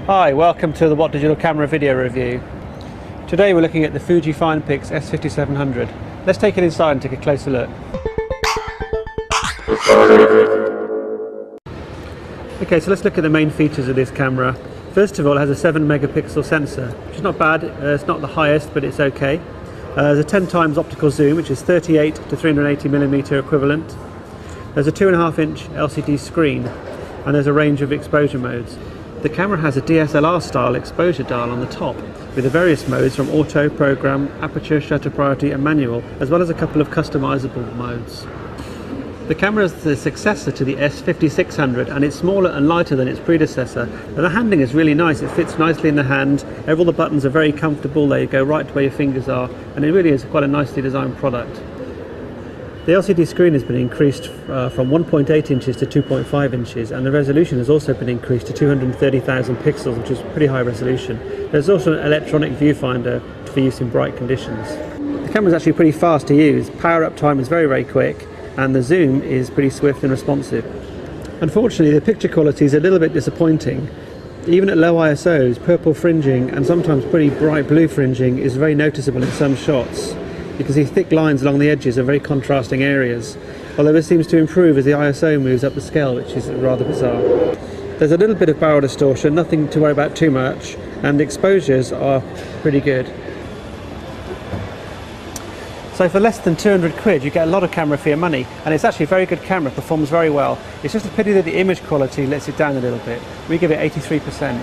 Hi, welcome to the What Digital Camera video review. Today we're looking at the Fuji Finepix S5700. Let's take it inside and take a closer look. Okay, so let's look at the main features of this camera. First of all, it has a 7 megapixel sensor, which is not bad. It's not the highest, but it's okay. There's a 10 times optical zoom, which is 38 to 380 millimeter equivalent. There's a 2.5 inch LCD screen, and there's a range of exposure modes. The camera has a DSLR style exposure dial on the top, with the various modes from auto, program, aperture, shutter priority and manual, as well as a couple of customizable modes. The camera is the successor to the S5600 and it's smaller and lighter than its predecessor, but the handling is really nice. It fits nicely in the hand, all the buttons are very comfortable, they go right to where your fingers are, and it really is quite a nicely designed product. The LCD screen has been increased from 1.8 inches to 2.5 inches, and the resolution has also been increased to 230,000 pixels, which is pretty high resolution. There's also an electronic viewfinder for use in bright conditions. The camera is actually pretty fast to use. Power up time is very quick, and the zoom is pretty swift and responsive. Unfortunately, the picture quality is a little bit disappointing. Even at low ISOs, purple fringing and sometimes pretty bright blue fringing is very noticeable in some shots. You can see thick lines along the edges of very contrasting areas, although this seems to improve as the ISO moves up the scale, which is rather bizarre. There's a little bit of barrel distortion, nothing to worry about too much, and the exposures are pretty good. So for less than 200 quid you get a lot of camera for your money, and it's actually a very good camera, performs very well. It's just a pity that the image quality lets it down a little bit. We give it 83%.